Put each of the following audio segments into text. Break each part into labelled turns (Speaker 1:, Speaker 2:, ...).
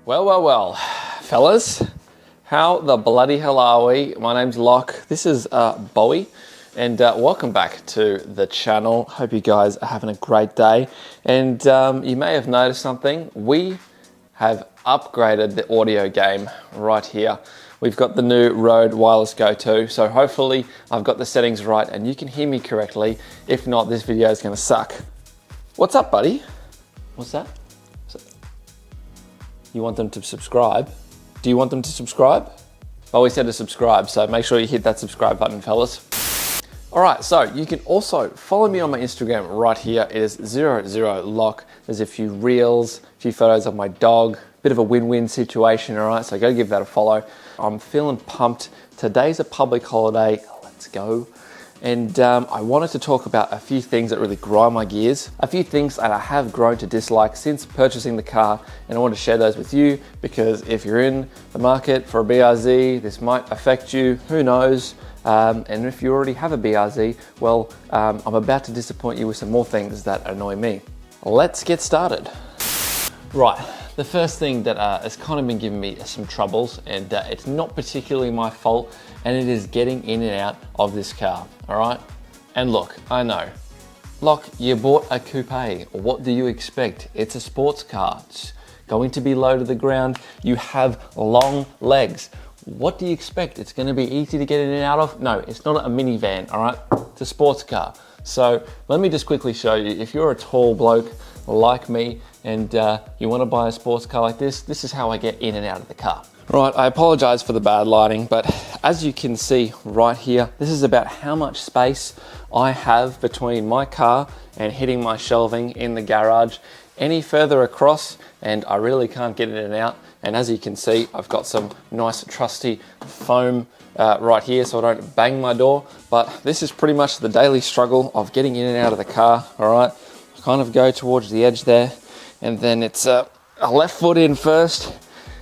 Speaker 1: Well, fellas, how the bloody hell are we? My name's Locke, this is Bowie, and welcome back to the channel. Hope you guys are having a great day, and you may have noticed something. We have upgraded the audio game right here. We've got the new Rode Wireless Go 2, so hopefully I've got the settings right and you can hear me correctly. If not, this video is gonna suck. What's up, buddy? What's that? You want them to subscribe? Do you want them to subscribe? I always said to subscribe, so make sure you hit that subscribe button, fellas. All right, so you can also follow me on my Instagram right here. It is 00lock. There's a few reels, a few photos of my dog, bit of a win-win situation, all right? So go give that a follow. I'm feeling pumped. Today's a public holiday, let's go. And I wanted to talk about a few things that really grind my gears, a few things that I have grown to dislike since purchasing the car, and I want to share those with you because if you're in the market for a BRZ, this might affect you, who knows? And if you already have a BRZ, well, I'm about to disappoint you with some more things that annoy me. Let's get started. Right, the first thing that has kind of been giving me some troubles, and it's not particularly my fault, and it is getting in and out of this car, all right? And look, I know, Locke, you bought a coupe. What do you expect? It's a sports car. It's going to be low to the ground. You have long legs. What do you expect? It's gonna be easy to get in and out of? No, it's not a minivan, all right? It's a sports car. So let me just quickly show you, if you're a tall bloke like me and you wanna buy a sports car like this, this is how I get in and out of the car. Right, I apologize for the bad lighting, but as you can see right here, this is about how much space I have between my car and hitting my shelving in the garage. Any further across, and I really can't get in and out. And as you can see, I've got some nice trusty foam right here so I don't bang my door. But this is pretty much the daily struggle of getting in and out of the car, all right? I kind of go towards the edge there, and then it's a left foot in first,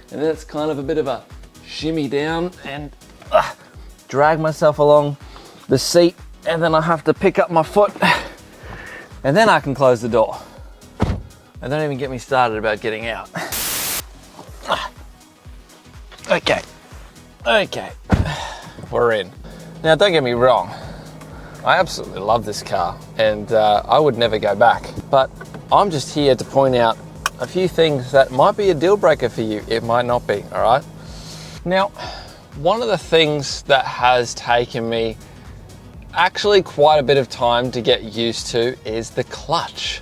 Speaker 1: and then it's kind of a bit of a shimmy down and drag myself along the seat, and then I have to pick up my foot, and then I can close the door. And don't even get me started about getting out. Okay, we're in. Now don't get me wrong, I absolutely love this car and I would never go back, but I'm just here to point out a few things that might be a deal breaker for you. It might not be, all right? Now, one of the things that has taken me actually quite a bit of time to get used to is the clutch.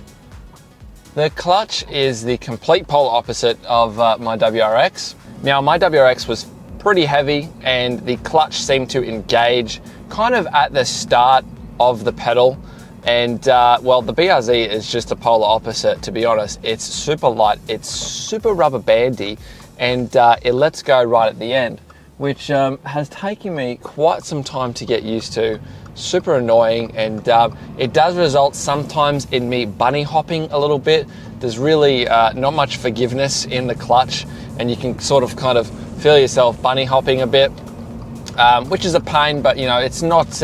Speaker 1: The clutch is the complete polar opposite of my WRX. Now, my WRX was pretty heavy and the clutch seemed to engage kind of at the start of the pedal. And well, the BRZ is just a polar opposite, to be honest. It's super light, it's super rubber bandy, and it lets go right at the end, which has taken me quite some time to get used to. Super annoying, and it does result sometimes in me bunny hopping a little bit. There's really not much forgiveness in the clutch, and you can sort of kind of feel yourself bunny hopping a bit, which is a pain, but you know, it's not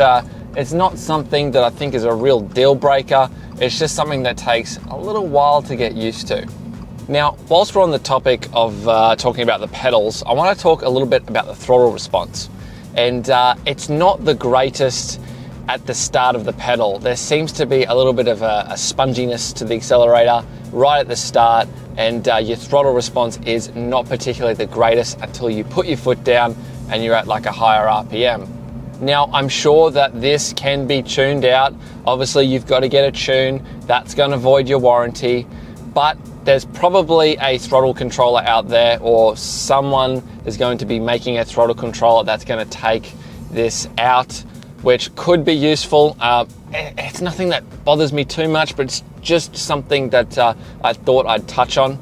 Speaker 1: something that I think is a real deal breaker. It's just something that takes a little while to get used to. Now, whilst we're on the topic of talking about the pedals, I want to talk a little bit about the throttle response. And it's not the greatest at the start of the pedal. There seems to be a little bit of a sponginess to the accelerator right at the start, and your throttle response is not particularly the greatest until you put your foot down and you're at like a higher RPM. Now, I'm sure that this can be tuned out. Obviously, you've got to get a tune. That's going to void your warranty, but there's probably a throttle controller out there, or someone is going to be making a throttle controller that's going to take this out, which could be useful. It's nothing that bothers me too much, but it's just something that I thought I'd touch on.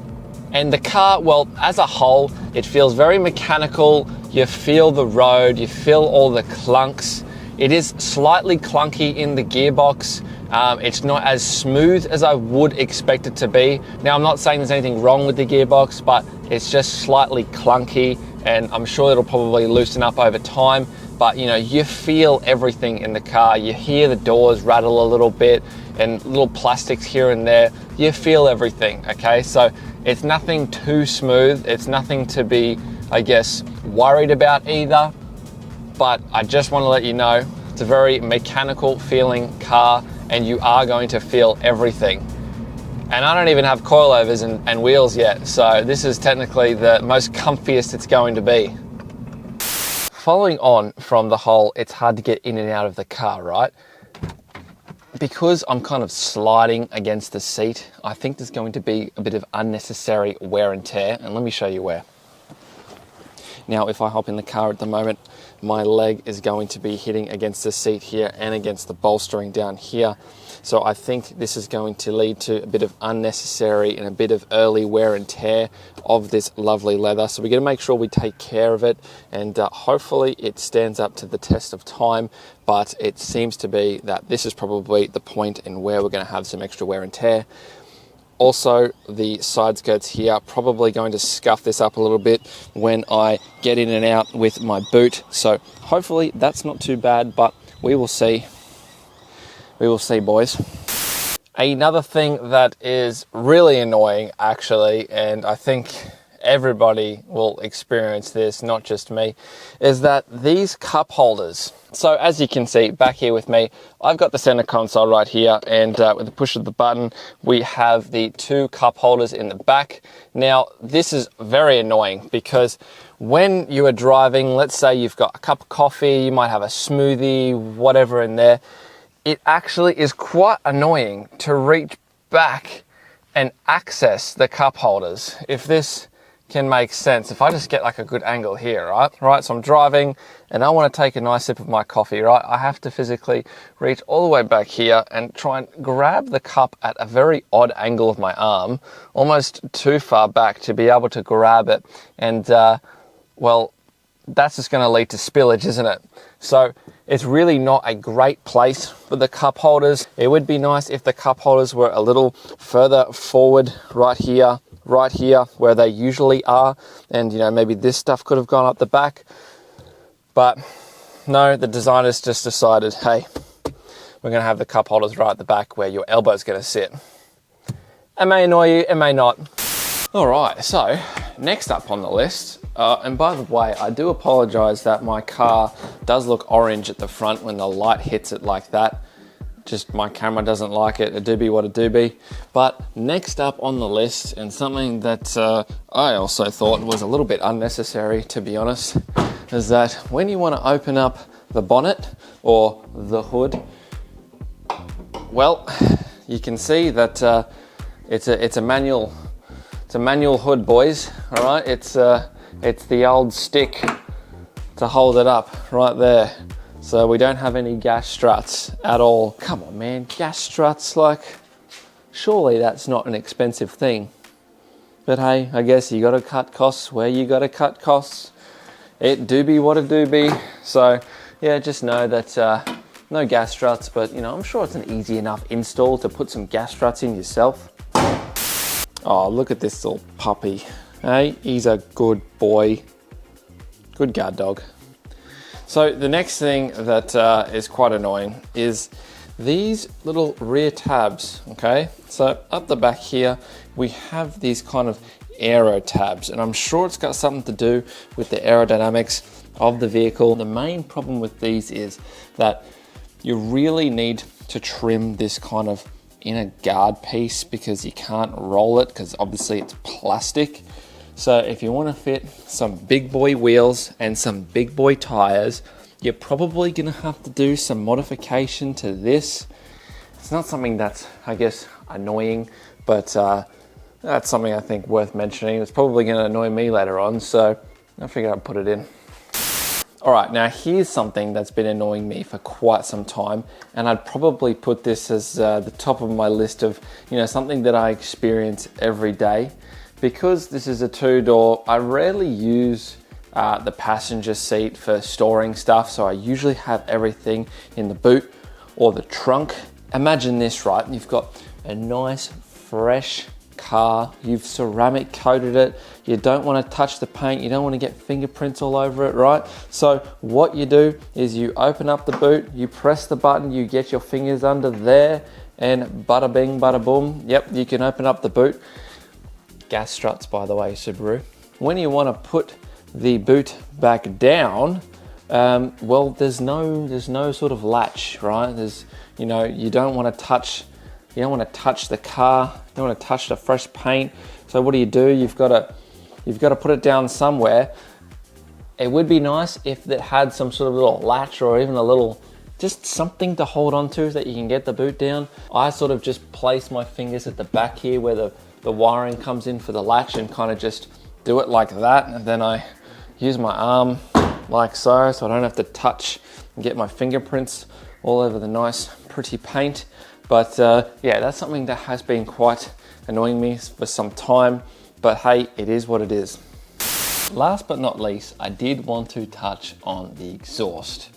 Speaker 1: And the car, well, as a whole, it feels very mechanical. You feel the road, you feel all the clunks. It is slightly clunky in the gearbox. It's not as smooth as I would expect it to be. Now, I'm not saying there's anything wrong with the gearbox, but it's just slightly clunky, and I'm sure it'll probably loosen up over time. But you know, you feel everything in the car. You hear the doors rattle a little bit and little plastics here and there. you feel everything, okay? So it's nothing too smooth. It's nothing to be, I guess, worried about either. But I just want to let you know, it's a very mechanical feeling car and you are going to feel everything. And I don't even have coilovers and wheels yet. So this is technically the most comfiest it's going to be. Following on from the whole, it's hard to get in and out of the car, right? Because I'm kind of sliding against the seat, I think there's going to be a bit of unnecessary wear and tear. And let me show you where. Now, if I hop in the car at the moment, my leg is going to be hitting against the seat here and against the bolstering down here. So I think this is going to lead to a bit of unnecessary and a bit of early wear and tear of this lovely leather. So we're going to make sure we take care of it, and hopefully it stands up to the test of time. But it seems to be that this is probably the point in where we're going to have some extra wear and tear. Also, the side skirts here are probably going to scuff this up a little bit when I get in and out with my boot. So hopefully that's not too bad, but we will see. We will see, boys. Another thing that is really annoying, actually, and I think everybody will experience this, not just me, is that these cup holders. So as you can see back here with me, I've got the center console right here, and with the push of the button, we have the two cup holders in the back. Now, this is very annoying because when you are driving, let's say you've got a cup of coffee, you might have a smoothie, whatever in there, it actually is quite annoying to reach back and access the cup holders. If this can make sense, if I just get like a good angle here, right? So I'm driving and I want to take a nice sip of my coffee, right? I have to physically reach all the way back here and try and grab the cup at a very odd angle of my arm, almost too far back to be able to grab it. And well, that's just going to lead to spillage, isn't it? So it's really not a great place for the cup holders. It would be nice if the cup holders were a little further forward, right here, where they usually are. And, you know, maybe this stuff could have gone up the back. But no, the designers just decided, hey, we're going to have the cup holders right at the back where your elbow's going to sit. It may annoy you, it may not. All right, so next up on the list, and by the way, I do apologize that my car does look orange at the front when the light hits it like that. Just my camera doesn't like it. It do be what it do be. But next up on the list, and something that I also thought was a little bit unnecessary, to be honest, is that when you want to open up the bonnet or the hood, well, you can see that it's a manual. It's a manual hood, boys. All right, it's the old stick to hold it up right there. So we don't have any gas struts at all. Come on, man, gas struts, like, surely that's not an expensive thing. But hey, I guess you gotta cut costs where you gotta cut costs. It do be what it do be. So yeah, just know that no gas struts, but you know, I'm sure it's an easy enough install to put some gas struts in yourself. Oh, look at this little puppy. Hey, he's a good boy. Good guard dog. So the next thing that is quite annoying is these little rear tabs, okay? So up the back here, we have these kind of aero tabs, and I'm sure it's got something to do with the aerodynamics of the vehicle. The main problem with these is that you really need to trim this kind of inner guard piece because you can't roll it because obviously it's plastic. So if you want to fit some big boy wheels and some big boy tires, you're probably going to have to do some modification to this. It's not something that's, I guess, annoying, but that's something I think worth mentioning. It's probably going to annoy me later on, so I figured I'd put it in. All right, now here's something that's been annoying me for quite some time, and I'd probably put this as the top of my list of, you know, something that I experience every day. Because this is a two-door, I rarely use the passenger seat for storing stuff, so I usually have everything in the boot or the trunk. Imagine this, right? You've got a nice, fresh car, you've ceramic coated it, you don't want to touch the paint, you don't want to get fingerprints all over it, right? So what you do is you open up the boot, you press the button, you get your fingers under there, and bada bing, bada boom. Yep, you can open up the boot. Gas struts, by the way, Subaru. When you want to put the boot back down, well, there's no sort of latch, right? You don't want to touch the car, you don't want to touch the fresh paint. So what do? You've got to put it down somewhere. It would be nice if it had some sort of little latch or even a little, just something to hold on to that you can get the boot down. I sort of just place my fingers at the back here where the wiring comes in for the latch and kind of just do it like that. And then I use my arm like so I don't have to touch and get my fingerprints all over the nice, pretty paint. But yeah, that's something that has been quite annoying me for some time, but hey, it is what it is. Last but not least, I did want to touch on the exhaust.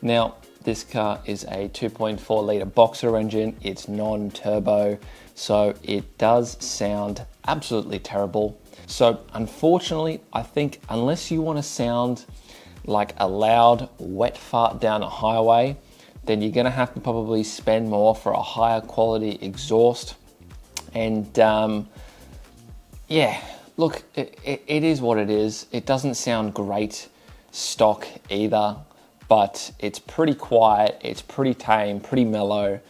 Speaker 1: Now, this car is a 2.4 litre boxer engine. It's non-turbo, so it does sound absolutely terrible. So unfortunately, I think unless you want to sound like a loud, wet fart down a highway, then you're gonna have to probably spend more for a higher quality exhaust. And yeah, look, it is what it is. It doesn't sound great stock either, but it's pretty quiet, it's pretty tame, pretty mellow.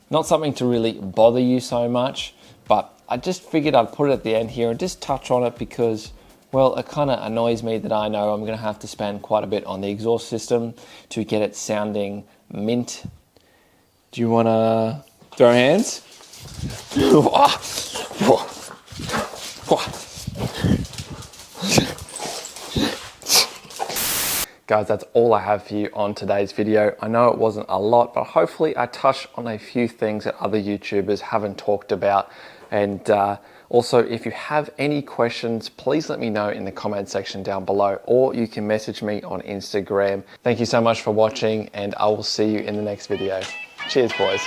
Speaker 1: Not something to really bother you so much, but I just figured I'd put it at the end here and just touch on it because, well, it kind of annoys me that I know I'm gonna have to spend quite a bit on the exhaust system to get it sounding mint. Do you wanna throw hands? Guys, that's all I have for you on today's video. I know it wasn't a lot, but hopefully I touched on a few things that other YouTubers haven't talked about. And also, if you have any questions, please let me know in the comment section down below, or you can message me on Instagram. Thank you so much for watching, and I will see you in the next video. Cheers, boys.